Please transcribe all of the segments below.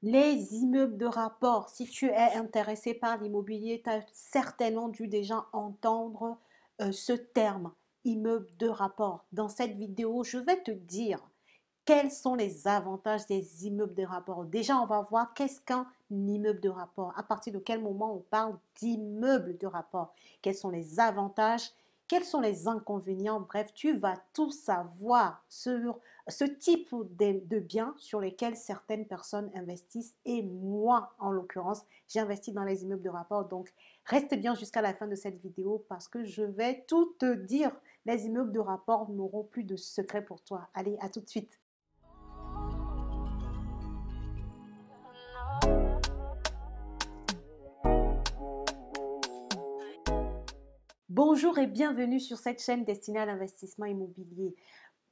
Les immeubles de rapport, si tu es intéressé par l'immobilier, tu as certainement dû déjà entendre ce terme, immeuble de rapport. Dans cette vidéo, je vais te dire quels sont les avantages des immeubles de rapport. Déjà, on va voir qu'est-ce qu'un immeuble de rapport. À partir de quel moment on parle d'immeuble de rapport. Quels sont les avantages, quels sont les inconvénients. Bref, tu vas tout savoir sur ce type de biens sur lesquels certaines personnes investissent. Et moi, en l'occurrence, j'ai investi dans les immeubles de rapport. Donc, reste bien jusqu'à la fin de cette vidéo parce que je vais tout te dire. Les immeubles de rapport n'auront plus de secret pour toi. Allez, à tout de suite. Bonjour et bienvenue sur cette chaîne destinée à l'investissement immobilier.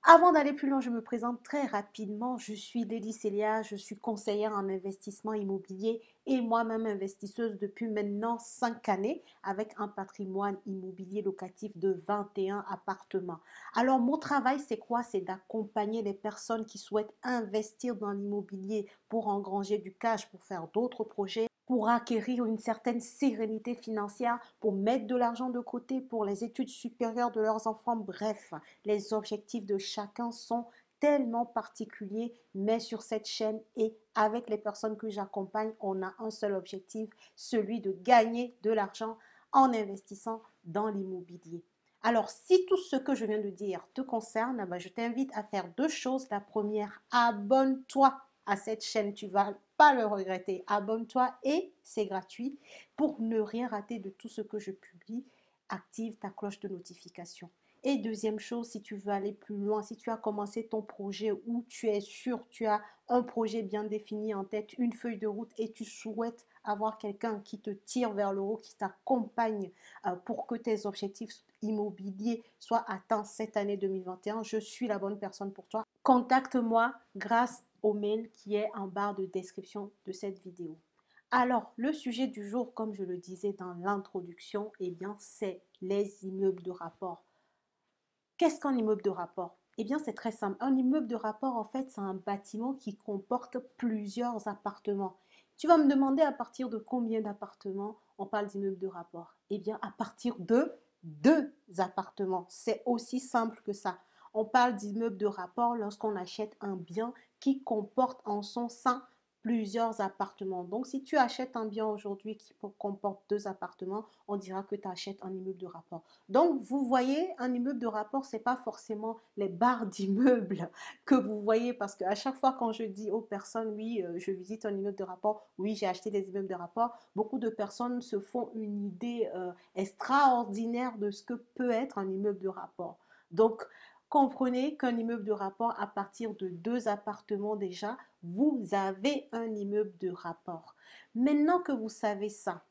Avant d'aller plus loin, je me présente très rapidement. Je suis Lely Célia, je suis conseillère en investissement immobilier et moi-même investisseuse depuis maintenant 5 années avec un patrimoine immobilier locatif de 21 appartements. Alors mon travail, c'est quoi? C'est d'accompagner les personnes qui souhaitent investir dans l'immobilier pour engranger du cash, pour faire d'autres projets, pour acquérir une certaine sérénité financière, pour mettre de l'argent de côté pour les études supérieures de leurs enfants. Bref, les objectifs de chacun sont tellement particuliers, mais sur cette chaîne et avec les personnes que j'accompagne, on a un seul objectif, celui de gagner de l'argent en investissant dans l'immobilier. Alors, si tout ce que je viens de dire te concerne, je t'invite à faire deux choses. La première, abonne-toi à cette chaîne, tu vas pas le regretter. Abonne-toi et c'est gratuit. Pour ne rien rater de tout ce que je publie, active ta cloche de notification. Et deuxième chose, si tu veux aller plus loin, si tu as commencé ton projet ou tu es sûr, tu as un projet bien défini en tête, une feuille de route et tu souhaites avoir quelqu'un qui te tire vers le haut, qui t'accompagne pour que tes objectifs immobiliers soient atteints cette année 2021, je suis la bonne personne pour toi. Contacte-moi grâce au mail qui est en barre de description de cette vidéo. Alors, le sujet du jour, comme je le disais dans l'introduction, eh bien, c'est les immeubles de rapport. Qu'est-ce qu'un immeuble de rapport? Eh bien, c'est très simple. Un immeuble de rapport, en fait, c'est un bâtiment qui comporte plusieurs appartements. Tu vas me demander à partir de combien d'appartements on parle d'immeuble de rapport? Eh bien, à partir de deux appartements. C'est aussi simple que ça. On parle d'immeuble de rapport lorsqu'on achète un bien qui comporte en son sein plusieurs appartements. Donc, si tu achètes un bien aujourd'hui qui comporte deux appartements, on dira que tu achètes un immeuble de rapport. Donc, vous voyez, un immeuble de rapport, ce n'est pas forcément les barres d'immeubles que vous voyez parce qu'à chaque fois quand je dis aux personnes, oui, je visite un immeuble de rapport, oui, j'ai acheté des immeubles de rapport, beaucoup de personnes se font une idée extraordinaire de ce que peut être un immeuble de rapport. Donc, comprenez qu'un immeuble de rapport, à partir de deux appartements déjà, vous avez un immeuble de rapport. Maintenant que vous savez ça,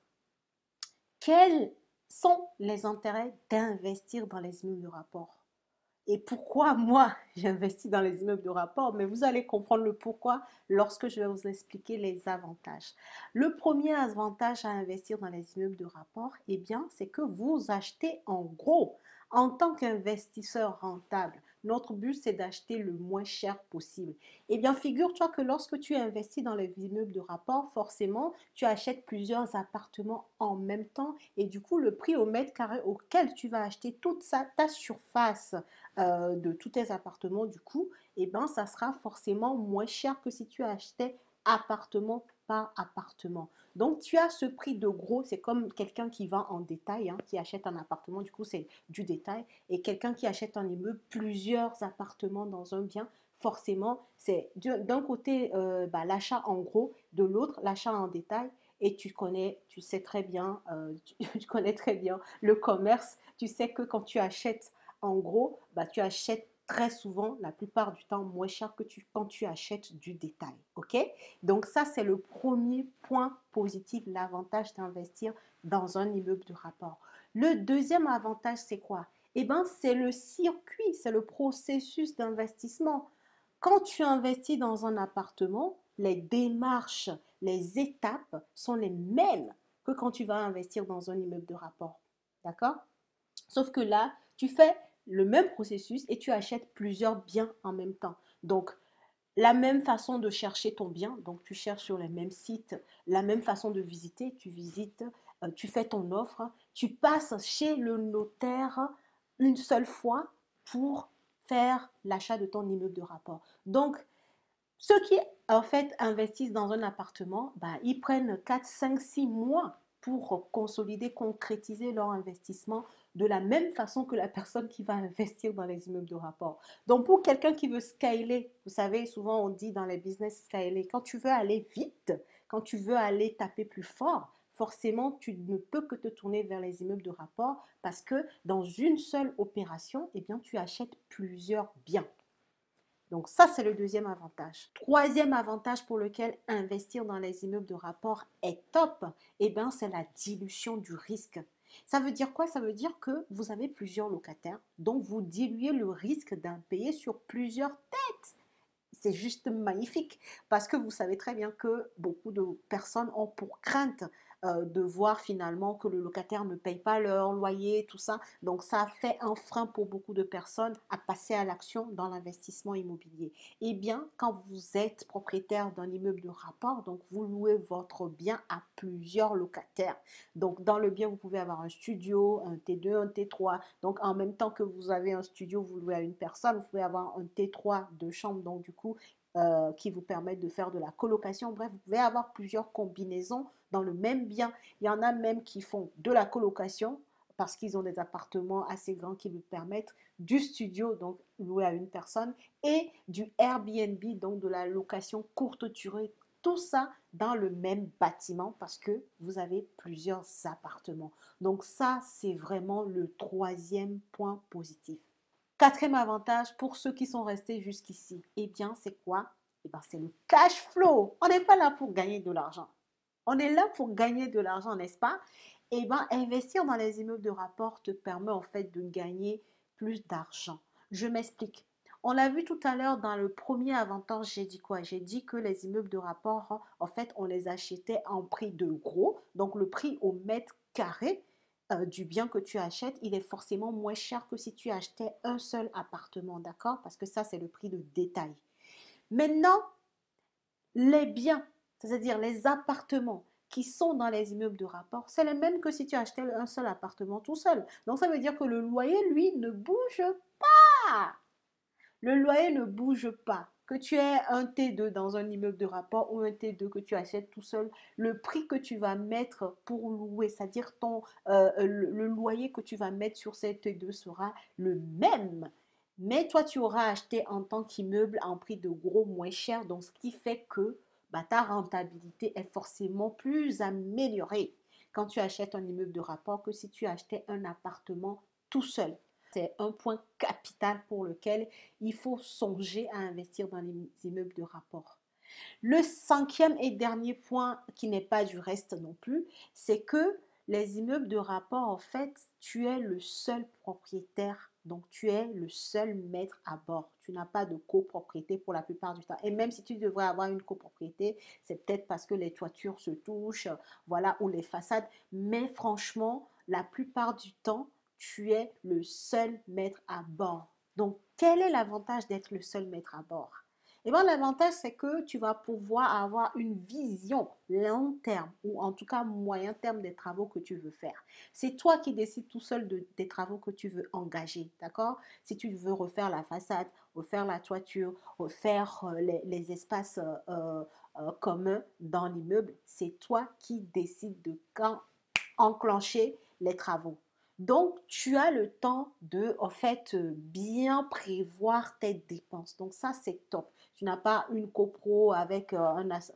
quels sont les intérêts d'investir dans les immeubles de rapport? Et pourquoi moi j'investis dans les immeubles de rapport? Mais vous allez comprendre le pourquoi lorsque je vais vous expliquer les avantages. Le premier avantage à investir dans les immeubles de rapport, eh bien, c'est que vous achetez en gros. En tant qu'investisseur rentable, notre but c'est d'acheter le moins cher possible. Eh bien, figure-toi que lorsque tu investis dans les immeubles de rapport, forcément, tu achètes plusieurs appartements en même temps et du coup, le prix au mètre carré auquel tu vas acheter toute ta surface de tous tes appartements, du coup, eh ben, ça sera forcément moins cher que si tu achetais appartement par appartement. Donc, tu as ce prix de gros, c'est comme quelqu'un qui vend en détail, hein, qui achète un appartement, du coup, c'est du détail, et quelqu'un qui achète un immeuble, plusieurs appartements dans un bien, forcément, c'est d'un côté l'achat en gros, de l'autre l'achat en détail, et tu sais très bien, tu connais très bien le commerce, tu sais que quand tu achètes en gros, tu achètes très souvent, la plupart du temps, moins cher que quand tu achètes du détail. OK? Donc ça, c'est le premier point positif, l'avantage d'investir dans un immeuble de rapport. Le deuxième avantage, c'est quoi? Eh bien, c'est le circuit, c'est le processus d'investissement. Quand tu investis dans un appartement, les démarches, les étapes sont les mêmes que quand tu vas investir dans un immeuble de rapport. D'accord? Sauf que là, tu fais le même processus et tu achètes plusieurs biens en même temps. Donc, La même façon de chercher ton bien, donc tu cherches sur les mêmes sites, la même façon de visiter, tu visites, tu fais ton offre, tu passes chez le notaire une seule fois pour faire l'achat de ton immeuble de rapport. Donc, ceux qui, en fait, investissent dans un appartement, bah, ils prennent 4, 5, 6 mois pour consolider, concrétiser leur investissement de la même façon que la personne qui va investir dans les immeubles de rapport. Donc, pour quelqu'un qui veut scaler, vous savez, souvent on dit dans les business scaler, quand tu veux aller vite, quand tu veux aller taper plus fort, forcément, tu ne peux que te tourner vers les immeubles de rapport parce que dans une seule opération, eh bien, tu achètes plusieurs biens. Donc ça, c'est le deuxième avantage. Troisième avantage pour lequel investir dans les immeubles de rapport est top, eh bien, c'est la dilution du risque. Ça veut dire quoi? Ça veut dire que vous avez plusieurs locataires, donc vous diluez le risque d'impayé sur plusieurs têtes. C'est juste magnifique parce que vous savez très bien que beaucoup de personnes ont pour crainte de voir finalement que le locataire ne paye pas leur loyer, tout ça. Donc ça fait un frein pour beaucoup de personnes à passer à l'action dans l'investissement immobilier. Eh bien, quand vous êtes propriétaire d'un immeuble de rapport, donc vous louez votre bien à plusieurs locataires. Donc dans le bien, vous pouvez avoir un studio, un T2, un T3. Donc en même temps que vous avez un studio, vous louez à une personne, vous pouvez avoir un T3 de chambre, donc du coup, qui vous permettent de faire de la colocation. Bref, vous pouvez avoir plusieurs combinaisons dans le même bien. Il y en a même qui font de la colocation parce qu'ils ont des appartements assez grands qui vous permettent du studio, donc loué à une personne, et du Airbnb, donc de la location courte durée. Tout ça dans le même bâtiment parce que vous avez plusieurs appartements. Donc ça, c'est vraiment le troisième point positif. Quatrième avantage pour ceux qui sont restés jusqu'ici, eh bien, c'est quoi? Eh bien, c'est le cash flow. On n'est pas là pour gagner de l'argent. On est là pour gagner de l'argent, n'est-ce pas? Eh bien, investir dans les immeubles de rapport te permet en fait de gagner plus d'argent. Je m'explique. On l'a vu tout à l'heure dans le premier avantage, j'ai dit quoi? J'ai dit que les immeubles de rapport, en fait, on les achetait en prix de gros, donc le prix au mètre carré du bien que tu achètes, il est forcément moins cher que si tu achetais un seul appartement, d'accord? Parce que ça, c'est le prix de détail. Maintenant, les biens, c'est-à-dire les appartements qui sont dans les immeubles de rapport, c'est le même que si tu achetais un seul appartement tout seul. Donc ça veut dire que le loyer, lui, ne bouge pas. Le loyer ne bouge pas. Que tu aies un T2 dans un immeuble de rapport ou un T2 que tu achètes tout seul, le prix que tu vas mettre pour louer, c'est-à-dire le loyer que tu vas mettre sur ces T2 sera le même. Mais toi, tu auras acheté en tant qu'immeuble en prix de gros moins cher, donc ce qui fait que bah, ta rentabilité est forcément plus améliorée quand tu achètes un immeuble de rapport que si tu achetais un appartement tout seul. C'est un point capital pour lequel il faut songer à investir dans les immeubles de rapport. Le cinquième et dernier point, qui n'est pas du reste non plus, c'est que les immeubles de rapport, en fait, tu es le seul propriétaire, donc tu es le seul maître à bord. Tu n'as pas de copropriété pour la plupart du temps. Et même si tu devrais avoir une copropriété, c'est peut-être parce que les toitures se touchent, voilà, ou les façades. Mais franchement, la plupart du temps, tu es le seul maître à bord. Donc, quel est l'avantage d'être le seul maître à bord? Et bien, l'avantage, c'est que tu vas pouvoir avoir une vision long terme ou en tout cas moyen terme des travaux que tu veux faire. C'est toi qui décides tout seul des travaux que tu veux engager, d'accord? Si tu veux refaire la façade, refaire la toiture, refaire les espaces communs dans l'immeuble, c'est toi qui décides de quand enclencher les travaux. Donc, tu as le temps de, en fait, bien prévoir tes dépenses. Donc, ça, c'est top. Tu n'as pas une copro avec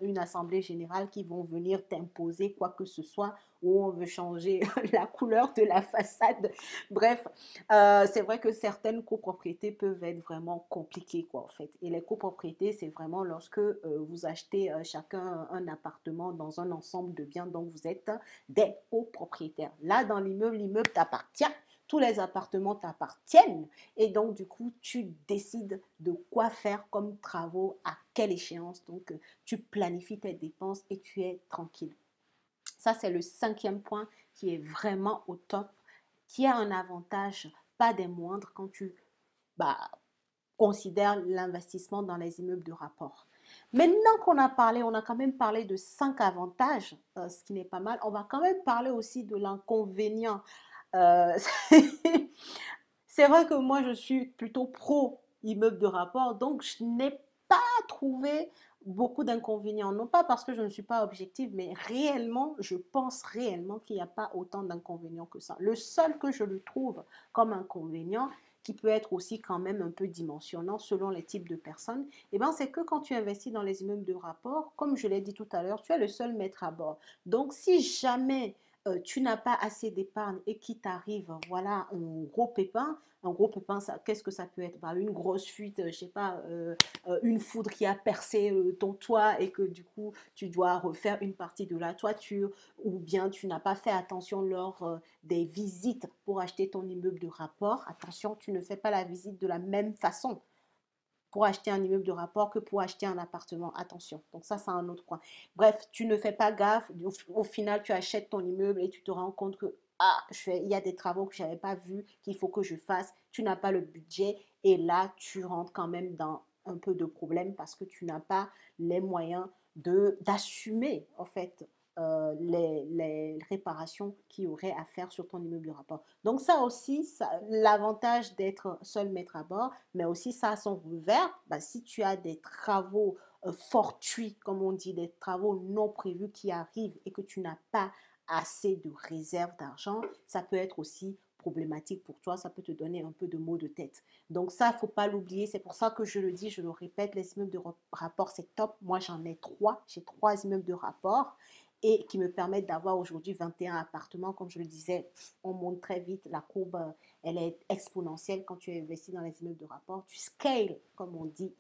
une assemblée générale qui vont venir t'imposer quoi que ce soit ou on veut changer la couleur de la façade. Bref, c'est vrai que certaines copropriétés peuvent être vraiment compliquées, quoi, en fait. Et les copropriétés, c'est vraiment lorsque vous achetez chacun un appartement dans un ensemble de biens dont vous êtes des copropriétaires. Là, dans l'immeuble, l'immeuble t'appartient. Tous les appartements t'appartiennent et donc du coup tu décides de quoi faire comme travaux à quelle échéance. Donc tu planifies tes dépenses et tu es tranquille. Ça c'est le cinquième point qui est vraiment au top, qui a un avantage pas des moindres quand tu bah, considère l'investissement dans les immeubles de rapport. Maintenant qu'on a parlé, on a quand même parlé de 5 avantages, ce qui n'est pas mal. On va quand même parler aussi de l'inconvénient. Euh, c'est vrai que moi, je suis plutôt pro immeuble de rapport, donc je n'ai pas trouvé beaucoup d'inconvénients. Non pas parce que je ne suis pas objective, mais réellement, je pense réellement qu'il n'y a pas autant d'inconvénients que ça. Le seul que je le trouve comme inconvénient, qui peut être aussi quand même un peu dimensionnant selon les types de personnes, eh ben, c'est que quand tu investis dans les immeubles de rapport, comme je l'ai dit tout à l'heure, tu es le seul maître à bord. Donc, si jamais tu n'as pas assez d'épargne et qu'il t'arrive, voilà, un gros pépin, qu'est-ce que ça peut être? Bah, une grosse fuite, je sais pas, une foudre qui a percé ton toit et que du coup, tu dois refaire une partie de la toiture, ou bien tu n'as pas fait attention lors des visites pour acheter ton immeuble de rapport. Attention, tu ne fais pas la visite de la même façon pour acheter un immeuble de rapport que pour acheter un appartement. Attention. Donc ça, c'est un autre point. Bref, tu ne fais pas gaffe. Au final, tu achètes ton immeuble et tu te rends compte que il y a des travaux que je n'avais pas vus, qu'il faut que je fasse. Tu n'as pas le budget et là, tu rentres quand même dans un peu de problème parce que tu n'as pas les moyens d'assumer en fait les réparations qu'il y aurait à faire sur ton immeuble de rapport. Donc ça aussi, l'avantage d'être seul maître à bord, mais aussi ça a son revers. Bah, si tu as des travaux fortuits, comme on dit, des travaux non prévus qui arrivent et que tu n'as pas assez de réserve d'argent, ça peut être aussi problématique pour toi, ça peut te donner un peu de maux de tête. Donc ça, il ne faut pas l'oublier. C'est pour ça que je le dis, je le répète, les immeubles de rapport, c'est top. Moi, j'en ai 3. J'ai 3 immeubles de rapport et qui me permettent d'avoir aujourd'hui 21 appartements. Comme je le disais, on monte très vite. La courbe, elle est exponentielle quand tu investis dans les immeubles de rapport. Tu scales, comme on dit.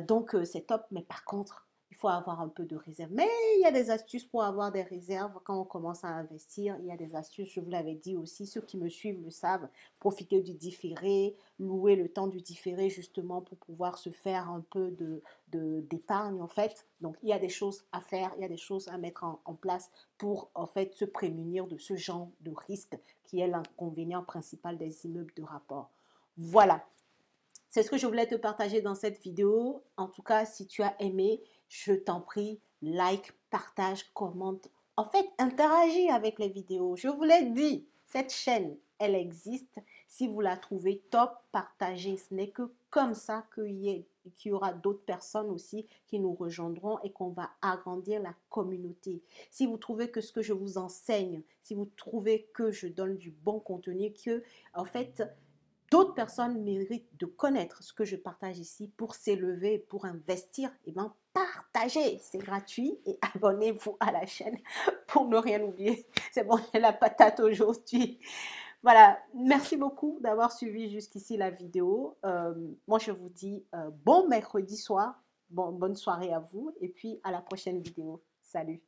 Donc, c'est top. Mais par contre, il faut avoir un peu de réserve. Mais il y a des astuces pour avoir des réserves quand on commence à investir. Il y a des astuces, je vous l'avais dit aussi. Ceux qui me suivent le savent. Profiter du différé, louer le temps du différé justement pour pouvoir se faire un peu d'épargne en fait. Donc, il y a des choses à faire, il y a des choses à mettre en place pour en fait se prémunir de ce genre de risque qui est l'inconvénient principal des immeubles de rapport. Voilà. C'est ce que je voulais te partager dans cette vidéo. En tout cas, si tu as aimé, je t'en prie, like, partage, commente. En fait, interagis avec les vidéos. Je vous l'ai dit, cette chaîne, elle existe. Si vous la trouvez top, partagez. Ce n'est que comme ça qu'il y aura d'autres personnes aussi qui nous rejoindront et qu'on va agrandir la communauté. Si vous trouvez que ce que je vous enseigne, si vous trouvez que je donne du bon contenu, que en fait, d'autres personnes méritent de connaître ce que je partage ici pour s'élever, pour investir. Et bien, partagez, c'est gratuit et abonnez-vous à la chaîne pour ne rien oublier. C'est bon, j'ai la patate aujourd'hui. Voilà, merci beaucoup d'avoir suivi jusqu'ici la vidéo. Moi, je vous dis bon mercredi soir, bonne soirée à vous et puis à la prochaine vidéo. Salut!